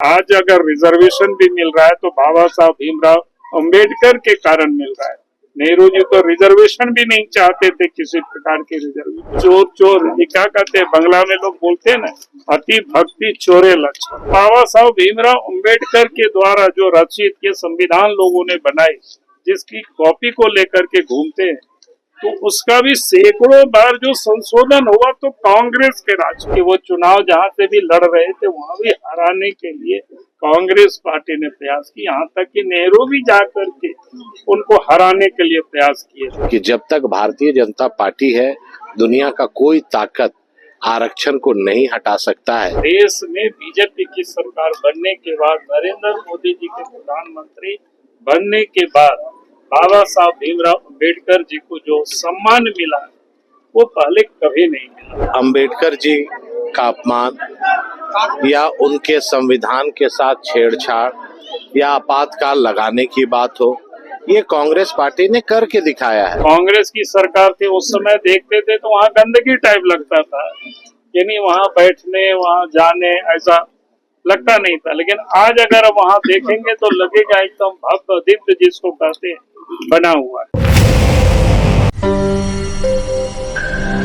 आज अगर रिजर्वेशन भी मिल रहा है तो बाबा साहब भीमराव अंबेडकर के कारण मिल रहा है। नेहरू जी तो रिजर्वेशन भी नहीं चाहते थे, किसी प्रकार के रिजर्वेशन। चोर चोर ये क्या कहते हैं, बंगला में लोग बोलते हैं ना, अति भक्ति चोरे लक्षण। बाबा साहब भीमराव अंबेडकर के द्वारा जो रचित ये संविधान लोगों ने बनाई, जिसकी कॉपी को लेकर के घूमते हैं, तो उसका भी सैकड़ों बार जो संशोधन हुआ तो कांग्रेस के राज के वो चुनाव जहाँ से भी लड़ रहे थे वहां भी हराने के लिए कांग्रेस पार्टी ने प्रयास किया। यहाँ तक कि नेहरू भी जाकर के उनको हराने के लिए प्रयास किए कि जब तक भारतीय जनता पार्टी है दुनिया का कोई ताकत आरक्षण को नहीं हटा सकता है। देश में बीजेपी की सरकार बनने के बाद, नरेंद्र मोदी जी के प्रधानमंत्री बनने के बाद बाबा साहब भीमराव अंबेडकर जी को जो सम्मान मिला वो पहले कभी नहीं मिला। अंबेडकर जी का अपमान या उनके संविधान के साथ छेड़छाड़ या आपातकाल लगाने की बात हो, ये कांग्रेस पार्टी ने करके दिखाया है। कांग्रेस की सरकार थी उस समय देखते थे तो वहाँ गंदगी टाइप लगता था, यानी वहाँ बैठने वहाँ जाने ऐसा लगता नहीं था। लेकिन आज अगर वहाँ देखेंगे तो लगेगा एकदम भव्य दिव्य जिसको कहते हैं बना हुआ है।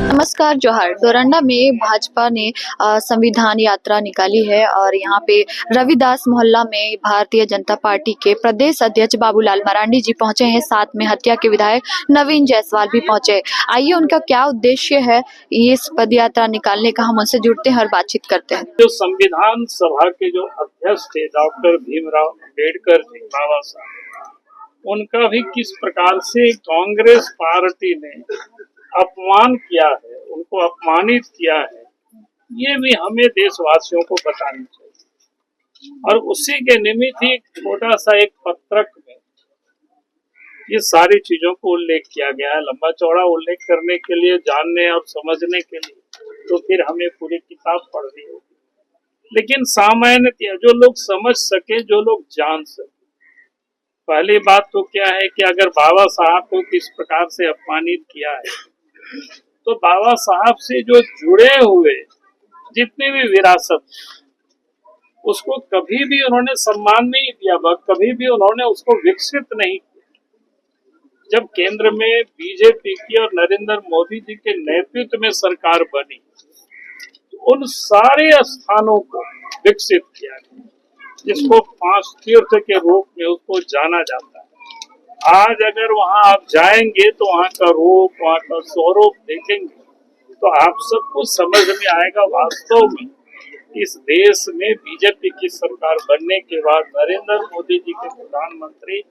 नमस्कार, जोहार। डोरंडा में भाजपा ने संविधान यात्रा निकाली है और यहाँ पे रविदास मोहल्ला में भारतीय जनता पार्टी के प्रदेश अध्यक्ष बाबूलाल मरांडी जी पहुंचे हैं। साथ में हत्या के विधायक नवीन जायसवाल भी पहुंचे। आइए उनका क्या उद्देश्य है इस पद यात्रा निकालने का, हम उनसे जुड़ते हैं और बातचीत करते हैं। जो संविधान सभा के जो अध्यक्ष थे डॉक्टर भीमराव अंबेडकर जी, बाबा साहब, उनका भी किस प्रकार से कांग्रेस पार्टी ने अपमान किया है, उनको अपमानित किया है, ये भी हमें देशवासियों को बतानी चाहिए। और उसी के निमित्त ही छोटा सा एक पत्रक में ये सारी चीजों को उल्लेख किया गया है। लंबा चौड़ा उल्लेख करने के लिए, जानने और समझने के लिए तो फिर हमें पूरी किताब पढ़नी होगी। लेकिन सामान्यतः जो लोग समझ सके, जो लोग जान सके, पहली बात तो क्या है कि अगर बाबा साहब को किस प्रकार से अपमानित किया है तो बाबा साहब से जो जुड़े हुए जितने भी विरासत, उसको कभी भी उन्होंने सम्मान नहीं दिया, कभी भी उन्होंने उसको विकसित नहीं किया। जब केंद्र में बीजेपी की और नरेंद्र मोदी जी के नेतृत्व में सरकार बनी, तो उन सारे स्थानों को विकसित किया गया, जिसको 5 तीर्थ के रूप में उसको जाना जाता है। आज अगर वहां आप जाएंगे तो वहां का रूप, वहां का स्वरूप देखेंगे तो आप सबको समझ में आएगा वास्तव में इस देश में बीजेपी की सरकार बनने के बाद, नरेंद्र मोदी जी के प्रधानमंत्री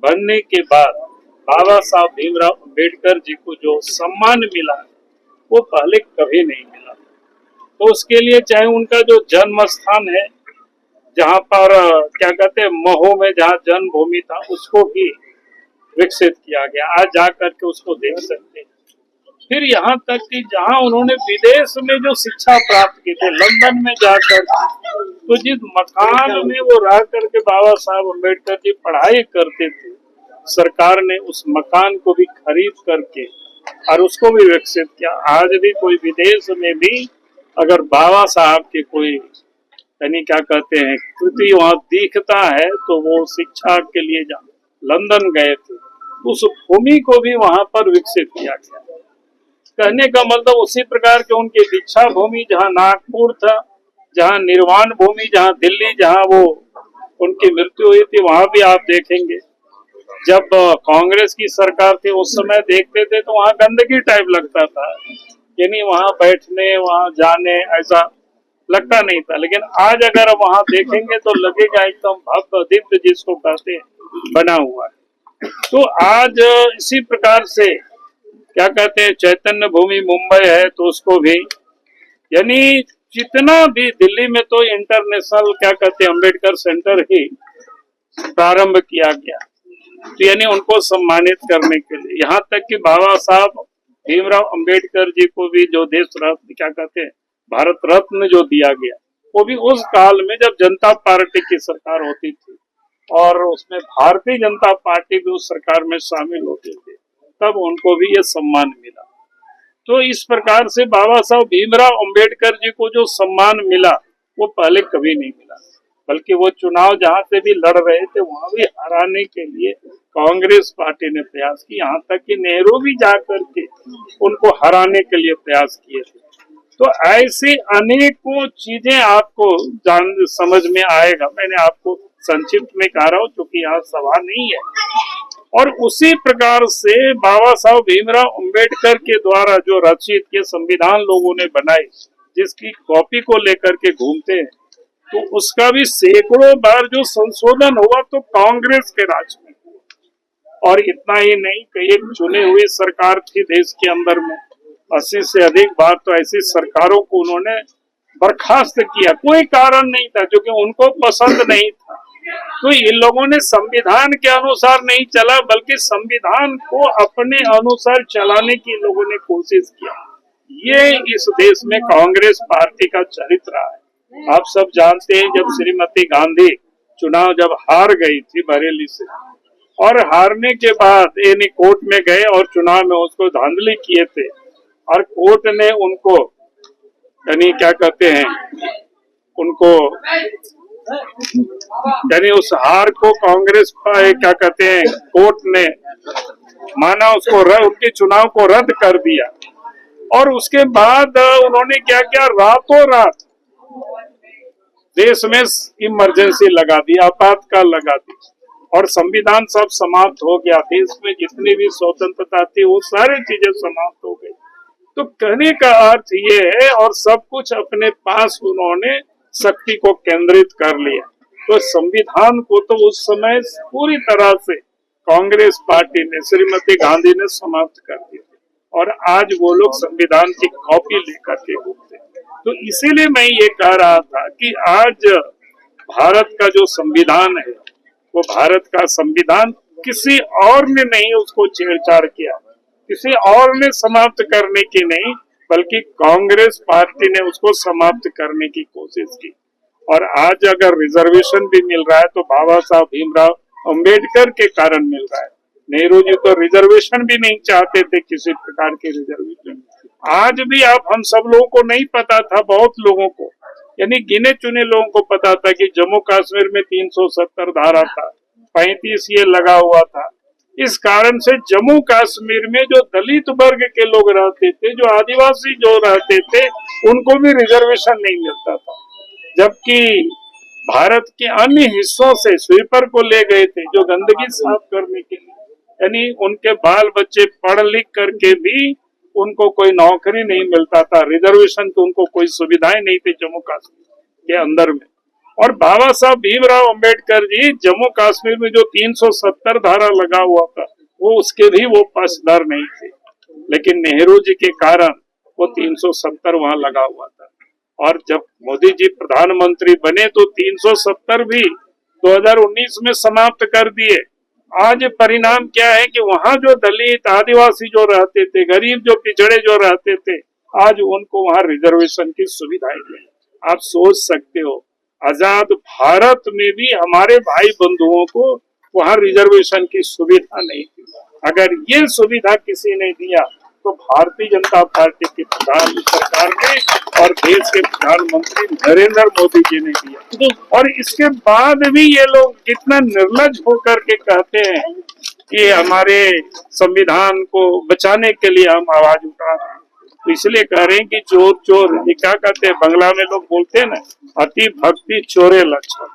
बनने के बाद बाबा साहब भीमराव अंबेडकर जी को जो सम्मान मिला वो पहले कभी नहीं मिला। तो उसके लिए चाहे उनका जो जन्म स्थान है, जहाँ पर क्या कहते हैं महो में जहाँ जन्मभूमि था, उसको भी विकसित किया गया। आज जाकर के उसको देख सकते हैं। फिर यहाँ तक कि जहाँ उन्होंने विदेश में जो शिक्षा प्राप्त की थी, लंदन में जाकर, तो जिस मकान में वो रह करके बाबा साहब अम्बेडकर जी पढ़ाई करते थे, सरकार ने उस मकान को भी खरीद करके और उसको भी विकसित किया। आज भी कोई विदेश में भी अगर बाबा साहब के कोई यानी क्या कहते हैं कृति वहाँ दिखता है तो वो शिक्षा के लिए लंदन गए थे, उस भूमि को भी वहां पर विकसित किया गया। कहने का मतलब उसी प्रकार के उनकी दीक्षा भूमि जहाँ नागपुर था, जहाँ निर्वाण भूमि, जहाँ दिल्ली, जहाँ वो उनकी मृत्यु हुई थी, वहां भी आप देखेंगे जब कांग्रेस की सरकार थी उस समय देखते थे तो वहाँ गंदगी टाइप लगता था, यानी वहाँ बैठने वहाँ जाने ऐसा लगता नहीं था। लेकिन आज अगर वहाँ देखेंगे तो लगेगा एकदम भव्य दिव्य जिसको कहते हैं बना हुआ है। तो आज इसी प्रकार से क्या कहते हैं चैतन्य भूमि मुंबई है तो उसको भी, यानी जितना भी दिल्ली में तो इंटरनेशनल क्या कहते हैं अम्बेडकर सेंटर ही प्रारंभ किया गया, तो यानी उनको सम्मानित करने के लिए। यहाँ तक कि बाबा साहब भीमराव अंबेडकर जी को भी जो देश रत्न क्या कहते हैं भारत रत्न जो दिया गया, वो भी उस काल में जब जनता पार्टी की सरकार होती थी और उसमें भारतीय जनता पार्टी भी उस सरकार में शामिल होते थे, तब उनको भी ये सम्मान मिला। तो इस प्रकार से बाबा साहब भीमराव अंबेडकर जी को जो सम्मान मिला वो पहले कभी नहीं मिला। बल्कि वो चुनाव जहां से भी लड़ रहे थे वहां भी हराने के लिए कांग्रेस पार्टी ने प्रयास किया, यहाँ तक कि नेहरू भी जाकर के उनको हराने के लिए प्रयास किए थे। तो ऐसी अनेकों चीजें आपको समझ में आएगा। मैंने आपको संक्षिप्त में कह रहा हूँ क्योंकि यहाँ सभा नहीं है। और उसी प्रकार से बाबा साहब भीमराव अंबेडकर के द्वारा जो रचित के संविधान लोगों ने बनाई, जिसकी कॉपी को लेकर के घूमते हैं, तो उसका भी सैकड़ों बार जो संशोधन हुआ तो कांग्रेस के राज में। और इतना ही नहीं कि एक चुने हुई सरकार थी देश के अंदर में, 80 से अधिक बार तो ऐसी सरकारों को उन्होंने बर्खास्त किया, कोई कारण नहीं था क्योंकि उनको पसंद नहीं था। तो इन लोगों ने संविधान के अनुसार नहीं चला बल्कि संविधान को अपने अनुसार चलाने की लोगों ने कोशिश किया। ये इस देश में कांग्रेस पार्टी का चरित्र है। आप सब जानते हैं जब श्रीमती गांधी चुनाव जब हार गई थी बरेली से, और हारने के बाद यानी कोर्ट में गए और चुनाव में उसको धांधली किए थे, और कोर्ट ने उनको यानी क्या कहते हैं उनको यानी उस हार को कांग्रेस क्या कहते हैं कोर्ट ने माना, उसको उनके चुनाव को रद्द कर दिया। और उसके बाद उन्होंने क्या किया, रातों रात देश में इमरजेंसी लगा दी, आपातकाल लगा दी और संविधान सब समाप्त हो गया। देश में जितनी भी स्वतंत्रता थी वो सारी चीजें समाप्त हो गई। तो कहने का अर्थ ये है, और सब कुछ अपने पास उन्होंने शक्ति को केंद्रित कर लिया। तो संविधान को तो उस समय पूरी तरह से कांग्रेस पार्टी ने, श्रीमती गांधी ने समाप्त कर दिया, और आज वो लोग संविधान की कॉपी लेकर के घूमते। तो इसीलिए मैं ये कह रहा था कि आज भारत का जो संविधान है वो भारत का संविधान किसी और ने नहीं उसको छेड़छाड़ किया, किसी और ने समाप्त करने की नहीं, बल्कि कांग्रेस पार्टी ने उसको समाप्त करने की कोशिश की। और आज अगर रिजर्वेशन भी मिल रहा है तो बाबा साहब भीमराव अंबेडकर के कारण मिल रहा है। नेहरू जी तो रिजर्वेशन भी नहीं चाहते थे, किसी प्रकार के रिजर्वेशन। आज भी आप हम सब लोगों को नहीं पता था, बहुत लोगों को यानी गिने चुने लोगों को पता था कि जम्मू कश्मीर में 370 धारा था, 35 ये लगा हुआ था। इस कारण से जम्मू कश्मीर में जो दलित वर्ग के लोग रहते थे, जो आदिवासी जो रहते थे, उनको भी रिजर्वेशन नहीं मिलता था। जबकि भारत के अन्य हिस्सों से स्वीपर को ले गए थे जो गंदगी साफ करने के लिए, यानी उनके बाल बच्चे पढ़ लिख करके भी उनको कोई नौकरी नहीं मिलता था, रिजर्वेशन तो उनको कोई सुविधाएं नहीं थी जम्मू कश्मीर के अंदर में। और बाबा साहब भीमराव अंबेडकर जी जम्मू कश्मीर में जो 370 धारा लगा हुआ था वो उसके भी वो पक्षधर नहीं थे, लेकिन नेहरू जी के कारण वो 370 वहां लगा हुआ था। और जब मोदी जी प्रधानमंत्री बने तो 370 भी 2019 में समाप्त कर दिए। आज परिणाम क्या है कि वहाँ जो दलित आदिवासी जो रहते थे, गरीब जो पिछड़े जो रहते थे, आज उनको वहाँ रिजर्वेशन की सुविधाएं दी। आप सोच सकते हो आजाद भारत में भी हमारे भाई बंधुओं को वहाँ रिजर्वेशन की सुविधा नहीं थी। अगर ये सुविधा किसी ने दिया तो भारतीय जनता पार्टी की प्रधान सरकार ने और देश के प्रधानमंत्री नरेंद्र मोदी जी ने दिया। और इसके बाद भी ये लोग कितना निर्लज होकर के कहते हैं कि हमारे संविधान को बचाने के लिए हम आवाज उठा रहे हैं। तो इसलिए कह रहे हैं कि चोर चोर, ये क्या कहते हैं बंगला में लोग बोलते हैं ना, अति भक्ति चोरे लक्षण।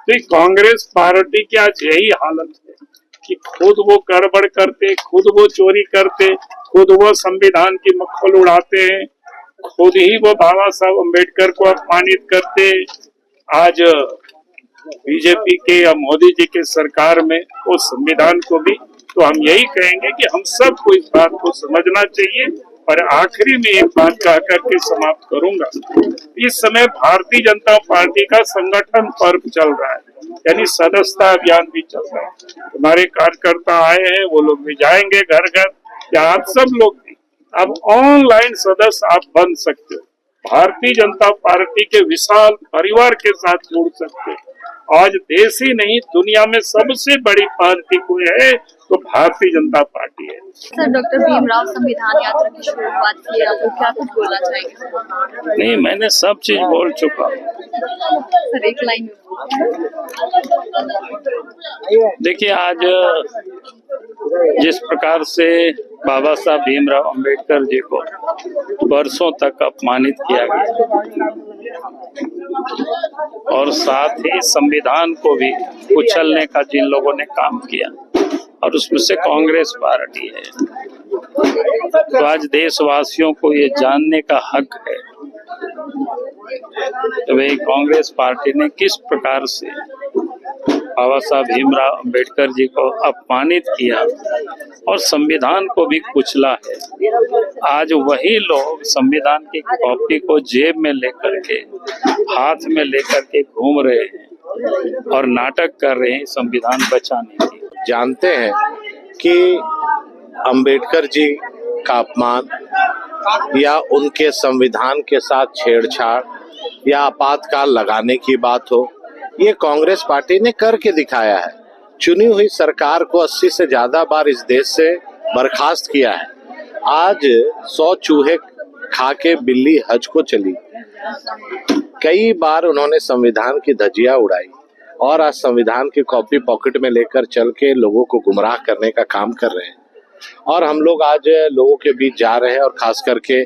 तो कांग्रेस पार्टी की आज यही हालत है कि खुद वो गड़बड़ करते, खुद वो चोरी करते, खुद वो संविधान की मक्खल उड़ाते हैं, खुद ही वो बाबा साहब अम्बेडकर को अपमानित करते। आज बीजेपी के या मोदी जी के सरकार में वो संविधान को भी, तो हम यही कहेंगे कि हम सबको इस बात को समझना चाहिए। और आखिरी में एक बात कह करके समाप्त करूंगा। इस समय भारतीय जनता पार्टी का संगठन पर्व चल रहा है, यानी सदस्यता अभियान भी चल रहा है। हमारे कार्यकर्ता आए हैं, वो लोग भी जाएंगे घर घर, या आप सब लोग भी अब ऑनलाइन सदस्य आप बन सकते हो, भारतीय जनता पार्टी के विशाल परिवार के साथ जुड़ सकते हो। आज देश ही नहीं दुनिया में सबसे बड़ी पार्टी कोई है तो भारतीय जनता पार्टी है। सर, डॉक्टर भीमराव संविधान यात्रा की शुरुआत की है, तो क्या कुछ बोलना चाहेंगे? नहीं, मैंने सब चीज बोल चुका हूँ। सर, एक लाइन में। देखिए, आज जिस प्रकार से बाबा साहब भीमराव अंबेडकर जी को वर्षों तक अपमानित किया गया और साथ ही संविधान को भी कुचलने का जिन लोगों ने काम किया, और उसमें से कांग्रेस पार्टी है, तो आज देशवासियों को ये जानने का हक है तो भाई कांग्रेस पार्टी ने किस प्रकार से बाबा साहब भीमराव अंबेडकर जी को अपमानित किया और संविधान को भी कुचला है। आज वही लोग संविधान की कॉपी को जेब में लेकर के, हाथ में लेकर के घूम रहे हैं और नाटक कर रहे हैं संविधान बचाने की। जानते हैं कि अंबेडकर जी का अपमान या उनके संविधान के साथ छेड़छाड़ या आपातकाल लगाने की बात हो, ये कांग्रेस पार्टी ने करके दिखाया है। चुनी हुई सरकार को 80 से ज्यादा बार इस देश से बर्खास्त किया है। आज 100 चूहे खा के बिल्ली हज को चली। कई बार उन्होंने संविधान की धज्जियां उड़ाई और आज संविधान की कॉपी पॉकेट में लेकर चल के लोगों को गुमराह करने का काम कर रहे हैं। और हम लोग आज लोगों के बीच जा रहे हैं और खास करके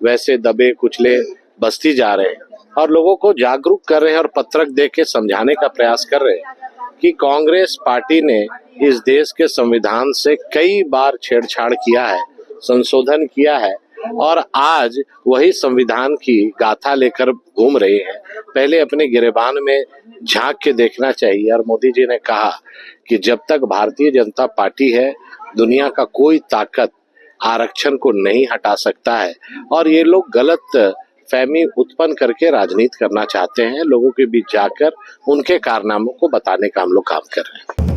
वैसे दबे कुचले बस्ती जा रहे हैं और लोगों को जागरूक कर रहे हैं और पत्रक दे के समझाने का प्रयास कर रहे हैं कि कांग्रेस पार्टी ने इस देश के संविधान से कई बार छेड़छाड़ किया है, संशोधन किया है और आज वही संविधान की गाथा लेकर घूम रही है। पहले अपने गिरेबान में झांक के देखना चाहिए। और मोदी जी ने कहा कि जब तक भारतीय जनता पार्टी है, दुनिया का कोई ताकत आरक्षण को नहीं हटा सकता है। और ये लोग गलत फहमी उत्पन्न करके राजनीति करना चाहते हैं। लोगों के बीच जाकर उनके कारनामों को बताने का हम लोग काम कर रहे हैं।